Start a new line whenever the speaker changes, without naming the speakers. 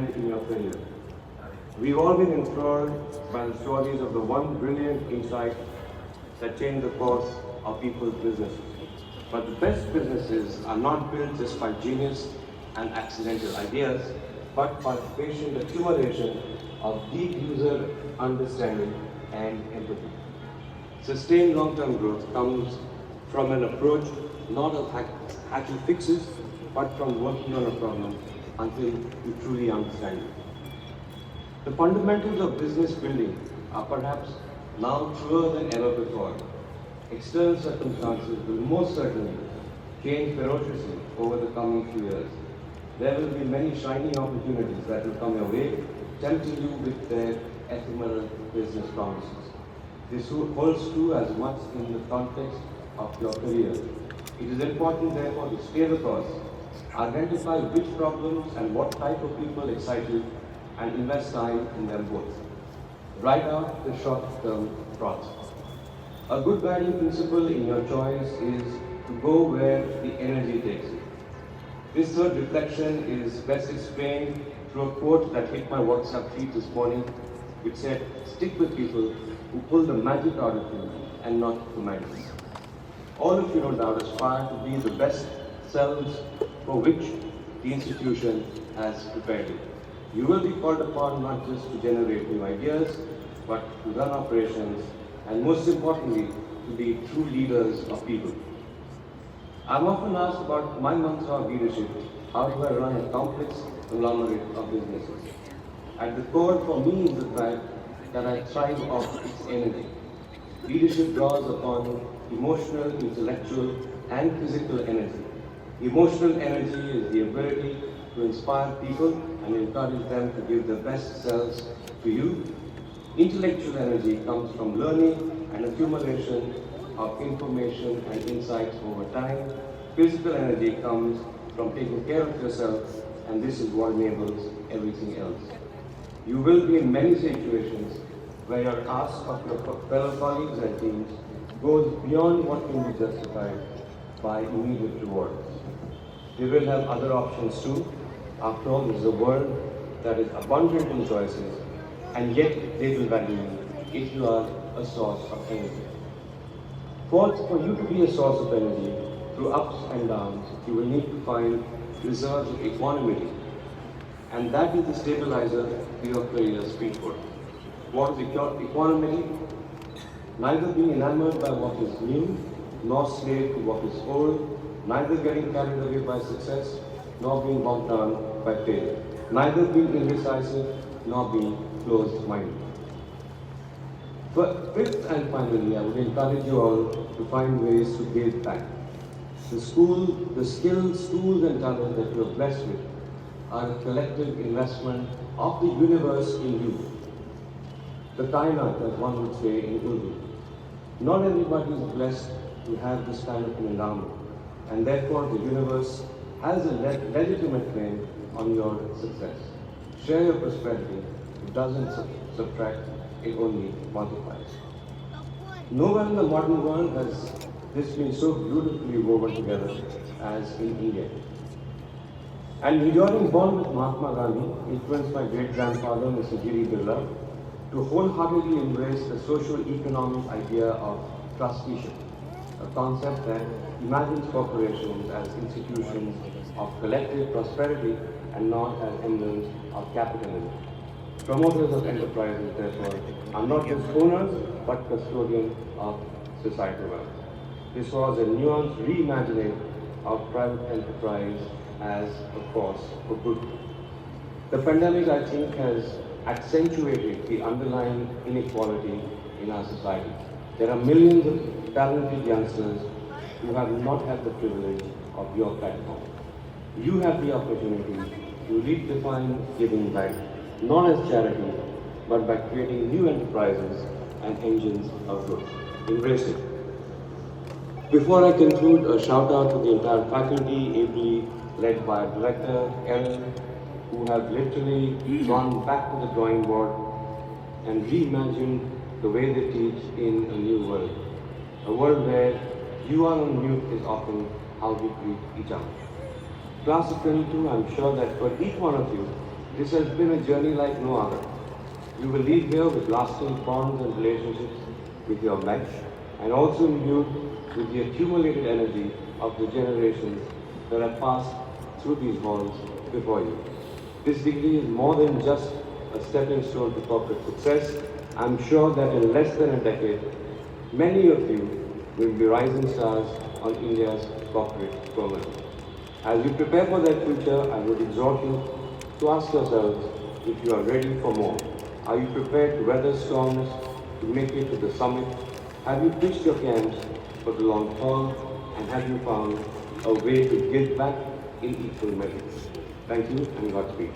and in your career. We've all been enthralled by the stories of the one brilliant insight that changed the course of people's businesses. But the best businesses are not built just by genius and accidental ideas, but by patient accumulation of deep user understanding and empathy. Sustained long-term growth comes from an approach not of hacking fixes, but from working on a problem until you truly understand it. The fundamentals of business building are perhaps now truer than ever before. External circumstances will most certainly change ferociously over the coming few years. There will be many shining opportunities that will come your way, tempting you with their ephemeral business promises. This holds true as much in the context of your career. It is important, therefore, to stay the course, identify which problems and what type of people excite you, and invest time in them both. Write out the short-term plots. A good guiding principle in your choice is to go where the energy takes you. This third reflection is best explained through a quote that hit my WhatsApp feed this morning, which said, "Stick with people who pull the magic out of you and not the magic." All of you, no doubt, aspire to be the best selves for which the institution has prepared you. You will be called upon not just to generate new ideas, but to run operations and, most importantly, to be true leaders of people. I'm often asked about my mantra of leadership. How do I run a complex conglomerate of businesses? At the core for me is the fact that I thrive off its energy. Leadership draws upon emotional, intellectual, and physical energy. Emotional energy is the ability to inspire people and encourage them to give their best selves to you. Intellectual energy comes from learning and accumulation of information and insights over time. Physical energy comes from taking care of yourself, and this is what enables everything else. You will be in many situations where your ask of your fellow colleagues and teams goes beyond what can be justified by immediate rewards. You will have other options too. After all, this is a world that is abundant in choices, and yet they will value you if you are a source of energy. Fourth, for you to be a source of energy through ups and downs, you will need to find reserves of equanimity, and that is the stabilizer to your career speedboat. What is equanimity? Neither being enamored by what is new, nor slave to what is old, neither getting carried away by success, nor being bogged down by failure, neither being indecisive, nor being closed-minded. But fifth and finally, I would encourage you all to find ways to give back. The skills, tools, and talent that you are blessed with are a collective investment of the universe in you. The kainat, as one would say in Urdu. Not everybody is blessed to have this kind of an endowment, and therefore the universe has a legitimate claim on your success. Share your prosperity. It doesn't subtract, it only multiplies. Nowhere in the modern world has this been so beautifully woven together as in India. And enduring bond with Mahatma Gandhi influenced my great-grandfather, Mr. Giri Birla, to wholeheartedly embrace the socio-economic idea of trusteeship, a concept that imagines corporations as institutions of collective prosperity and not as emblems of capitalism. Promoters of enterprises, therefore, are not just owners, but custodians of societal wealth. This was a nuanced reimagining of private enterprise as a force for good. The pandemic, I think, has accentuated the underlying inequality in our society. There are millions of talented youngsters who have not had the privilege of your platform. You have the opportunity to redefine giving back, not as charity, but by creating new enterprises and engines of growth. Embrace it. Before I conclude, a shout out to the entire faculty, ably led by Director Ellen, who have literally gone back to the drawing board and reimagined the way they teach in a new world. A world where you are on mute is often how we greet each other. Class of 22, I'm sure that for each one of you, This has been a journey like no other. You will leave here with lasting bonds and relationships with your match, and also imbued with the accumulated energy of the generations that have passed through these halls before you. This degree is more than just a stepping stone to corporate success. I'm sure that in less than a decade, many of you will be rising stars on India's corporate firmament. As you prepare for that future, I would exhort you to ask yourselves if you are ready for more. Are you prepared to weather storms, to make it to the summit? Have you pitched your camps for the long haul? And have you found a way to give back in equal measure? Thank you and Godspeed.